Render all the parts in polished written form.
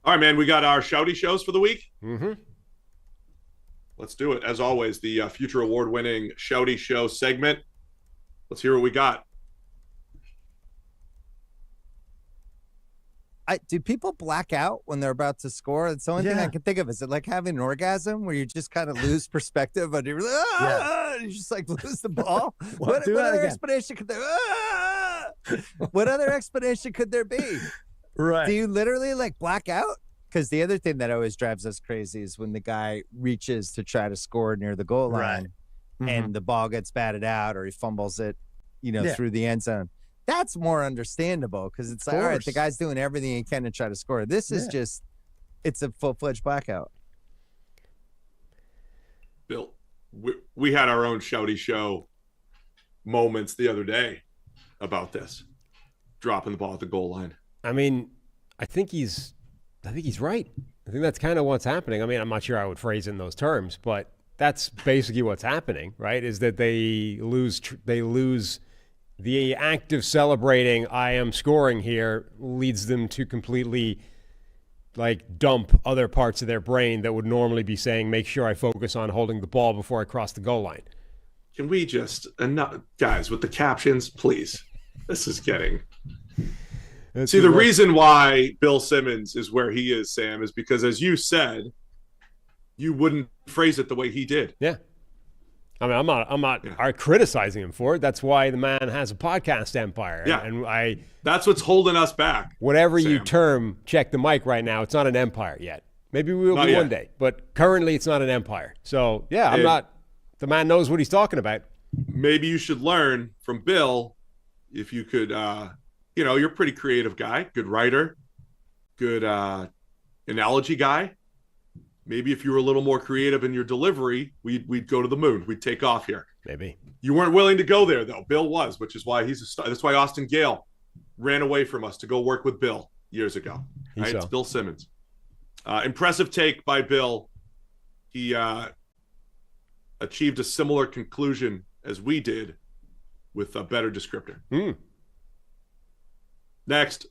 All right, man, we got our Shouty Shows for the week. Mm-hmm. Let's do it. As always, the future award-winning Shouty Show segment. Let's hear what we got. Do people black out when they're about to score? It's the only thing I can think of. Is it like having an orgasm where you just kind of lose perspective and you're like, you just like lose the ball? What other explanation could there? What other explanation could there be? Right. Do you literally like black out? Because the other thing that always drives us crazy is when the guy reaches to try to score near the goal line and the ball gets batted out or he fumbles it, through the end zone. That's more understandable because it's like, all right, the guy's doing everything he can to try to score. This is just, it's a full-fledged blackout. Bill, we had our own Shouty Show moments the other day about this, dropping the ball at the goal line. I mean, I think he's right. I think that's kind of what's happening. I mean, I'm not sure I would phrase it in those terms, but that's basically what's happening, right? Is that they lose the act of celebrating, I am scoring here, leads them to completely dump other parts of their brain that would normally be saying, make sure I focus on holding the ball before I cross the goal line. Can we just, guys, with the captions, please? This is getting... See, the reason why Bill Simmons is where he is, Sam, is because, as you said, you wouldn't phrase it the way he did. Yeah. I mean, I'm not criticizing him for it. That's why the man has a podcast empire. Yeah. And that's what's holding us back. Whatever Sam. you term, check the mic right now, it's not an empire yet. Maybe we will Not be yet. one day, but currently it's not an empire. So, the man knows what he's talking about. Maybe you should learn from Bill if you could, you're a pretty creative guy, good writer, good analogy guy. Maybe if you were a little more creative in your delivery, we'd go to the moon. We'd take off here. Maybe. You weren't willing to go there, though. Bill was, which is why he's a star. That's why Austin Gale ran away from us to go work with Bill years ago. Right? It's Bill Simmons. Impressive take by Bill. He achieved a similar conclusion as we did with a better descriptor. Next.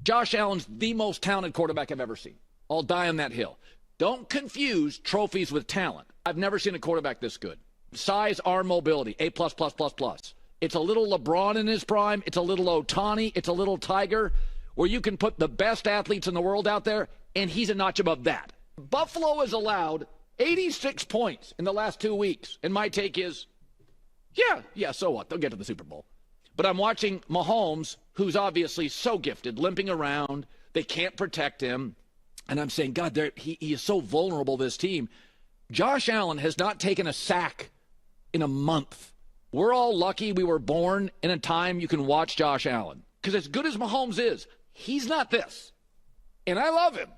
Josh Allen's the most talented quarterback I've ever seen. I'll die on that hill. Don't confuse trophies with talent. I've never seen a quarterback this good. Size, arm mobility, A++++. It's a little LeBron in his prime. It's a little Ohtani. It's a little Tiger, where you can put the best athletes in the world out there, and he's a notch above that. Buffalo has allowed 86 points in the last 2 weeks, and my take is, yeah, so what? They'll get to the Super Bowl. But I'm watching Mahomes, who's obviously so gifted, limping around. They can't protect him. And I'm saying, God, he is so vulnerable, this team. Josh Allen has not taken a sack in a month. We're all lucky we were born in a time you can watch Josh Allen. Because as good as Mahomes is, he's not this. And I love him.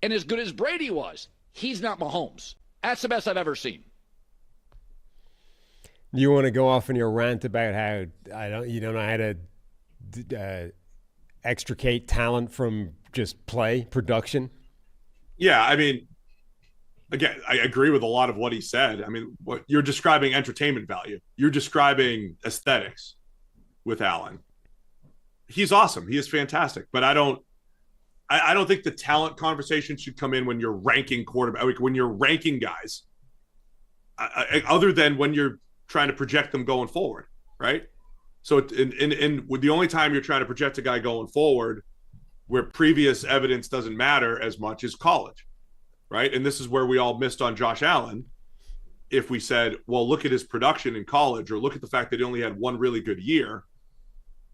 And as good as Brady was, he's not Mahomes. That's the best I've ever seen. You want to go off in your rant about how you don't know how to extricate talent from just play, production? Yeah, I mean, again, I agree with a lot of what he said. I mean, what you're describing entertainment value. You're describing aesthetics with Allen. He's awesome. He is fantastic. But I don't think the talent conversation should come in when you're ranking quarterback. Like when you're ranking guys, other than when you're trying to project them going forward, right? So in the only time you're trying to project a guy going forward where previous evidence doesn't matter as much is college, right? And this is where we all missed on Josh Allen. If we said, well, look at his production in college, or look at the fact that he only had one really good year,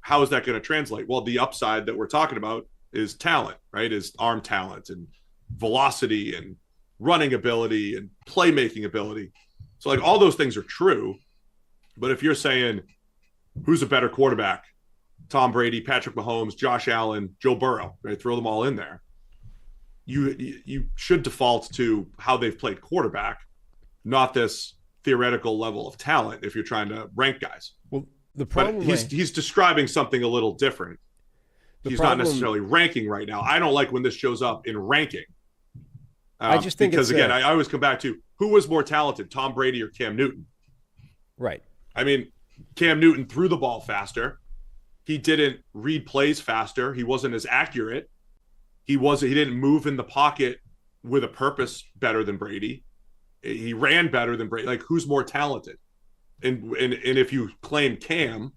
how is that going to translate? Well, the upside that we're talking about is talent, right? Is arm talent and velocity and running ability and playmaking ability. So like all those things are true. But if you're saying who's a better quarterback, Tom Brady, Patrick Mahomes, Josh Allen, Joe Burrow, right? Throw them all in there. You should default to how they've played quarterback, not this theoretical level of talent if you're trying to rank guys. Well, the problem he's describing something a little different. He's not necessarily ranking right now. I don't like when this shows up in ranking. I just think because again, I always come back to who was more talented, Tom Brady or Cam Newton? Right. I mean, Cam Newton threw the ball faster. He didn't read plays faster. He wasn't as accurate. He didn't move in the pocket with a purpose better than Brady. He ran better than Brady. Like, who's more talented? And if you claim Cam,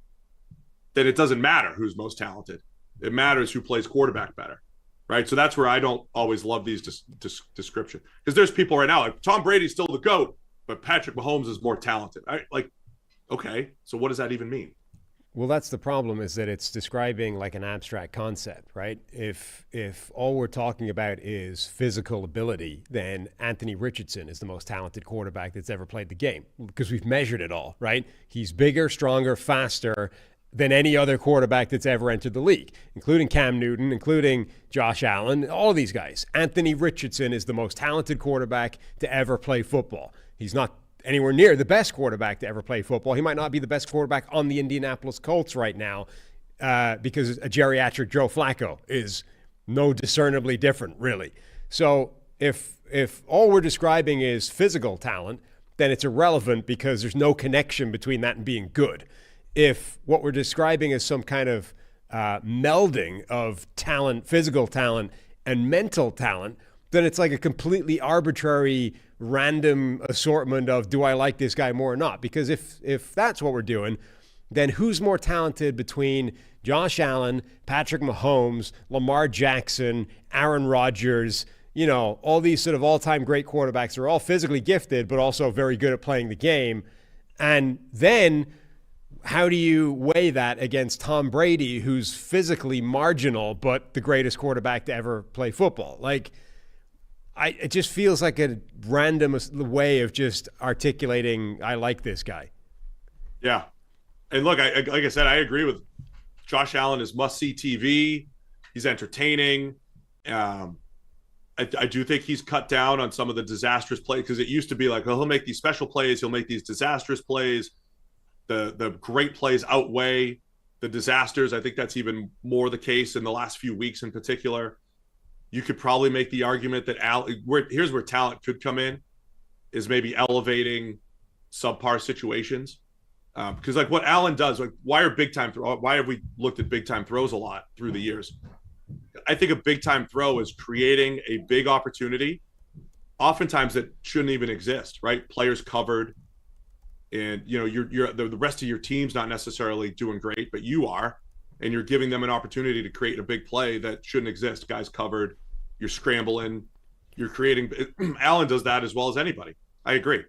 then it doesn't matter who's most talented. It matters who plays quarterback better, right? So that's where I don't always love these descriptions, because there's people right now like Tom Brady's still the GOAT, but Patrick Mahomes is more talented. Okay, so what does that even mean? Well, that's the problem, is that it's describing like an abstract concept, right? If all we're talking about is physical ability, then Anthony Richardson is the most talented quarterback that's ever played the game, because we've measured it all, right? He's bigger, stronger, faster than any other quarterback that's ever entered the league, including Cam Newton, including Josh Allen, all of these guys. Anthony Richardson is the most talented quarterback to ever play football. He's not anywhere near the best quarterback to ever play football. He might not be the best quarterback on the Indianapolis Colts right now, because a geriatric Joe Flacco is no discernibly different, really. So if all we're describing is physical talent, then it's irrelevant, because there's no connection between that and being good. If what we're describing is some kind of melding of talent, physical talent, and mental talent, then it's like a completely arbitrary, random assortment of, do I like this guy more or not? Because if that's what we're doing, then who's more talented between Josh Allen, Patrick Mahomes, Lamar Jackson, Aaron Rodgers, all these sort of all-time great quarterbacks are all physically gifted, but also very good at playing the game. And then how do you weigh that against Tom Brady, who's physically marginal, but the greatest quarterback to ever play football? Like, it just feels like a random way of just articulating, I like this guy. Yeah. And look, like I said, I agree with Josh Allen is must-see TV. He's entertaining. I do think he's cut down on some of the disastrous plays, because it used to be like, oh, he'll make these special plays, he'll make these disastrous plays. The great plays outweigh the disasters. I think that's even more the case in the last few weeks in particular. You could probably make the argument that here's where talent could come in, is maybe elevating subpar situations. Because like what Allen does, like why have we looked at big time throws a lot through the years? I think a big time throw is creating a big opportunity, oftentimes that shouldn't even exist, right? Players covered, and you're the rest of your team's not necessarily doing great, but you are, and you're giving them an opportunity to create a big play that shouldn't exist. Guys covered, you're scrambling, you're creating. Allen does that as well as anybody. I agree.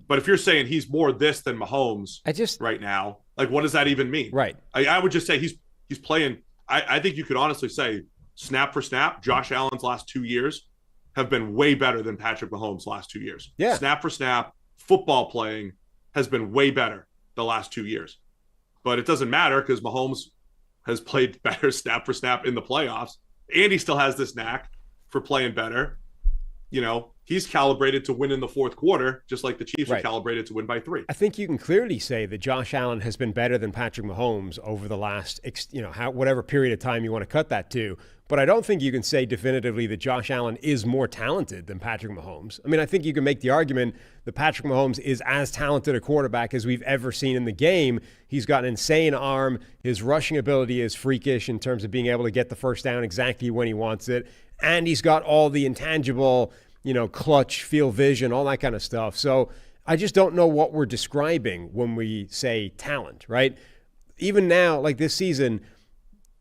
But if you're saying he's more this than Mahomes right now, like what does that even mean? Right. I would just say he's playing. I think you could honestly say snap for snap, Josh Allen's last 2 years have been way better than Patrick Mahomes' last 2 years. Yeah. Snap for snap, football playing has been way better the last 2 years. But it doesn't matter, because Mahomes has played better snap for snap in the playoffs, and he still has this knack for playing better. He's calibrated to win in the fourth quarter, just like the Chiefs are calibrated to win by 3. I think you can clearly say that Josh Allen has been better than Patrick Mahomes over the last, whatever period of time you want to cut that to. But I don't think you can say definitively that Josh Allen is more talented than Patrick Mahomes. I mean, I think you can make the argument that Patrick Mahomes is as talented a quarterback as we've ever seen in the game. He's got an insane arm. His rushing ability is freakish in terms of being able to get the first down exactly when he wants it. And he's got all the intangible, clutch, field vision, all that kind of stuff. So I just don't know what we're describing when we say talent, right? Even now, like this season,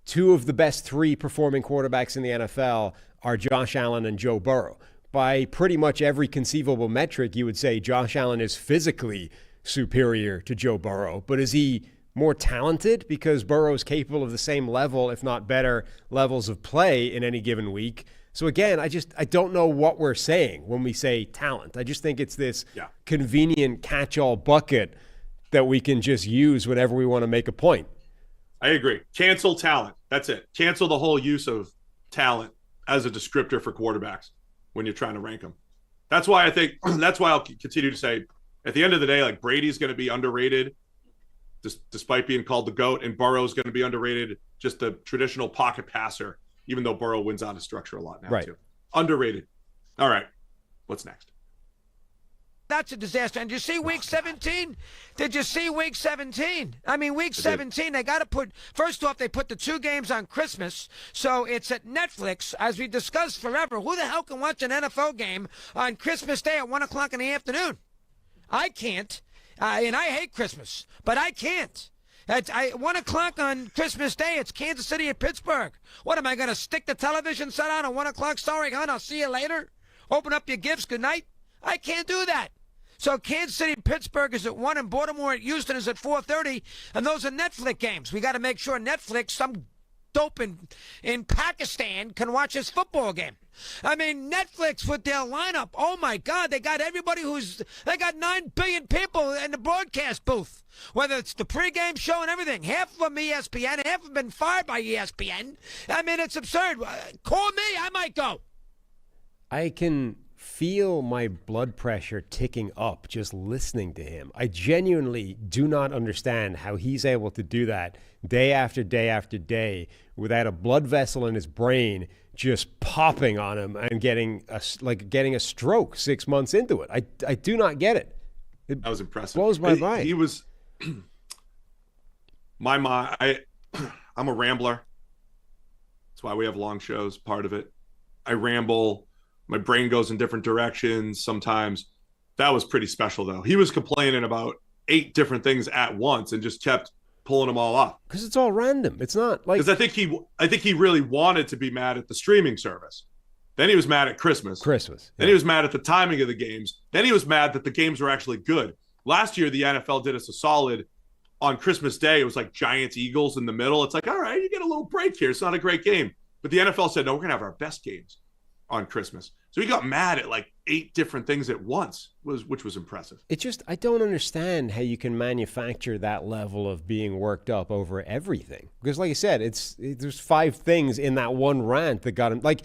2 of the best 3 performing quarterbacks in the NFL are Josh Allen and Joe Burrow. By pretty much every conceivable metric, you would say Josh Allen is physically superior to Joe Burrow. But is he more talented because Burrow is capable of the same level, if not better, levels of play in any given week? So again, I don't know what we're saying when we say talent. I just think it's this convenient catch-all bucket that we can just use whenever we want to make a point. I agree. Cancel talent. That's it. Cancel the whole use of talent as a descriptor for quarterbacks when you're trying to rank them. That's why I'll continue to say, at the end of the day, like Brady's going to be underrated despite being called the GOAT, and Burrow's going to be underrated, just the traditional pocket passer, even though Burrow wins out of structure a lot now too. Underrated. All right. What's next? That's a disaster. And did you see week 17? Did you see week 17? I mean, week 17, they got to put, first off, they put the 2 games on Christmas, so it's at Netflix. As we discussed forever, who the hell can watch an NFL game on Christmas Day at 1 o'clock in the afternoon? I can't, and I hate Christmas, but I can't. At 1 o'clock on Christmas Day, it's Kansas City and Pittsburgh. What, am I going to stick the television set on at 1 o'clock? Sorry, hon, I'll see you later. Open up your gifts, good night. I can't do that. So Kansas City and Pittsburgh is at 1, and Baltimore at Houston is at 4:30, and those are Netflix games. We got to make sure Netflix, some dope in Pakistan, can watch this football game. I mean, Netflix with their lineup, oh my God, they got everybody they got 9 billion people in the broadcast booth, whether it's the pregame show and everything. Half of them ESPN, half have been fired by ESPN. I mean, it's absurd. Call me, I might go. I can feel my blood pressure ticking up just listening to him. I genuinely do not understand how he's able to do that day after day after day without a blood vessel in his brain just popping on him and getting a stroke 6 months into it. I do not get it. That was impressive. Blows my mind. He was my mind. I'm a rambler. That's why we have long shows. Part of it. I ramble. My brain goes in different directions sometimes. That was pretty special, though. He was complaining about 8 different things at once and just kept pulling them all off. Because it's all random. It's not like... Because I think he really wanted to be mad at the streaming service. Then he was mad at Christmas. Then he was mad at the timing of the games. Then he was mad that the games were actually good. Last year, the NFL did us a solid on Christmas Day. It was like Giants-Eagles in the middle. It's like, all right, you get a little break here. It's not a great game. But the NFL said, no, we're going to have our best games on Christmas. So he got mad at like 8 different things at once, which was impressive. I don't understand how you can manufacture that level of being worked up over everything. Because like I said, there's 5 things in that one rant that got him. Like,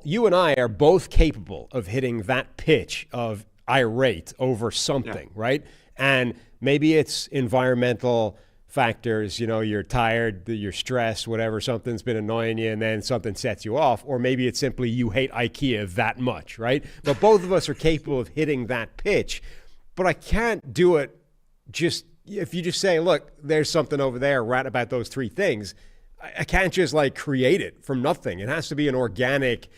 you and I are both capable of hitting that pitch of irate over something, right? And maybe it's environmental factors, you're tired, you're stressed, whatever, something's been annoying you, and then something sets you off. Or maybe it's simply you hate IKEA that much, right? But both of us are capable of hitting that pitch. But I can't do it if you just say, look, there's something over there, rant about those 3 things. I can't just create it from nothing. It has to be an organic,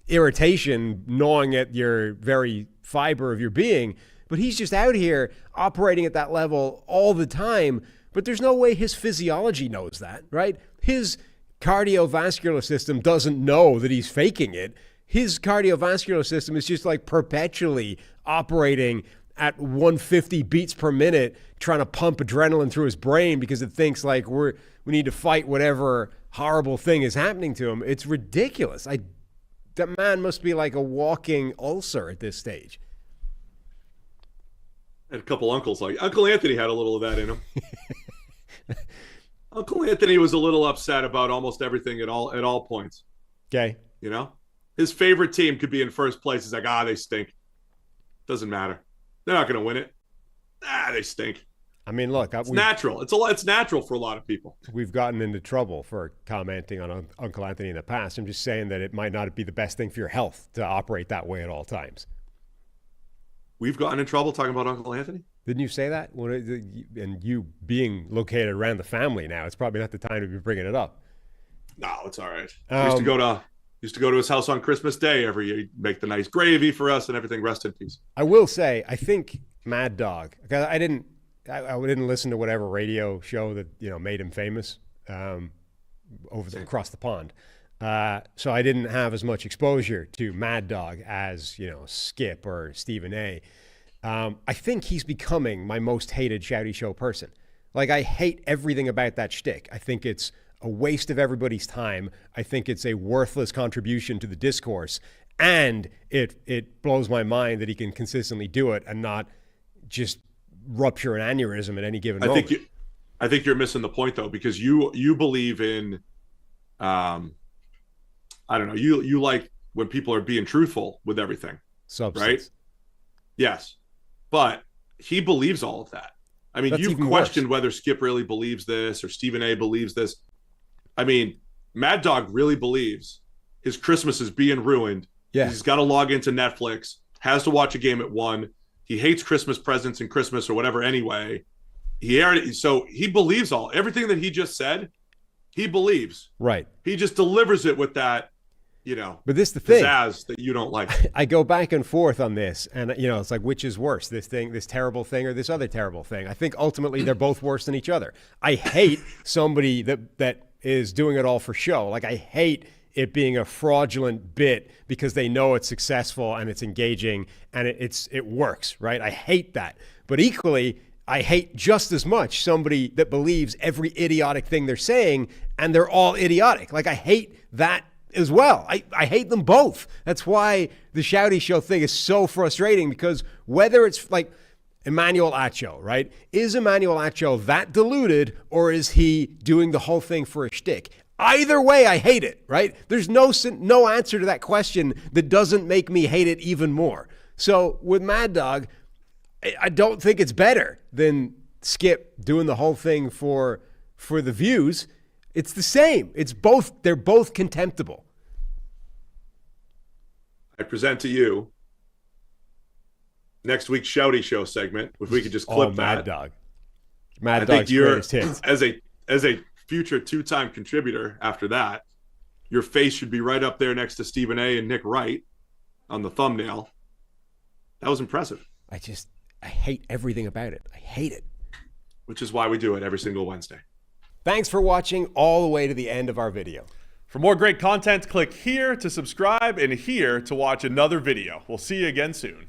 irritation gnawing at your very fiber of your being. But he's just out here operating at that level all the time. But there's no way his physiology knows that, right? His cardiovascular system doesn't know that he's faking it. His cardiovascular system is just perpetually operating at 150 beats per minute, trying to pump adrenaline through his brain because it thinks we need to fight whatever horrible thing is happening to him. It's ridiculous. That man must be like a walking ulcer at this stage. And a couple uncles, Uncle Anthony had a little of that in him. Uncle Anthony was a little upset about almost everything at all points. Okay. His favorite team could be in first place. He's like, they stink. Doesn't matter. They're not going to win it. They stink. I mean, look, it's natural. It's natural for a lot of people. We've gotten into trouble for commenting on Uncle Anthony in the past. I'm just saying that it might not be the best thing for your health to operate that way at all times. We've gotten in trouble talking about Uncle Anthony? Didn't you say that? And you being located around the family now, it's probably not the time to be bringing it up. No, it's all right. Used to go to his house on Christmas Day every year. He'd make the nice gravy for us and everything. Rest in peace. I will say, I think Mad Dog, because I didn't listen to whatever radio show that made him famous across the pond. So I didn't have as much exposure to Mad Dog as, Skip or Stephen A. I think he's becoming my most hated Shouty Show person. I hate everything about that shtick. I think it's a waste of everybody's time. I think it's a worthless contribution to the discourse. And it blows my mind that he can consistently do it and not just rupture an aneurysm at any given moment. I think you're missing the point, though, because you believe in... I don't know. You like when people are being truthful with everything, substance, right? Yes, but he believes all of that. I mean, you've questioned whether Skip really believes this or Stephen A. believes this. I mean, Mad Dog really believes his Christmas is being ruined. Yeah, he's got to log into Netflix has to watch a game at 1. He hates Christmas presents and Christmas or whatever anyway. So he believes everything that he just said. He believes. Right. He just delivers it with that, but this is the thing that you don't like. I go back and forth on this, and it's like, which is worse, this terrible thing, or this other terrible thing? I think ultimately they're both worse than each other. I hate somebody that is doing it all for show. Like, I hate it being a fraudulent bit because they know it's successful and it's engaging and it works, right? I hate that. But equally, I hate just as much somebody that believes every idiotic thing they're saying and they're all idiotic. Like, I hate that as well. I hate them both. That's why the Shouty Show thing is so frustrating, because whether it's like Emmanuel Acho, right? Is Emmanuel Acho that deluded, or is he doing the whole thing for a shtick? Either way, I hate it, right? There's no answer to that question that doesn't make me hate it even more. So with Mad Dog, I don't think it's better than Skip doing the whole thing for the views. It's the same. They're both contemptible. I present to you next week's Shouty Show segment. If we could just clip that. Mad Dog. Mad Dog's greatest hits. As a future 2-time contributor after that, your face should be right up there next to Stephen A. and Nick Wright on the thumbnail. That was impressive. I hate everything about it. I hate it. Which is why we do it every single Wednesday. Thanks for watching all the way to the end of our video. For more great content, click here to subscribe and here to watch another video. We'll see you again soon.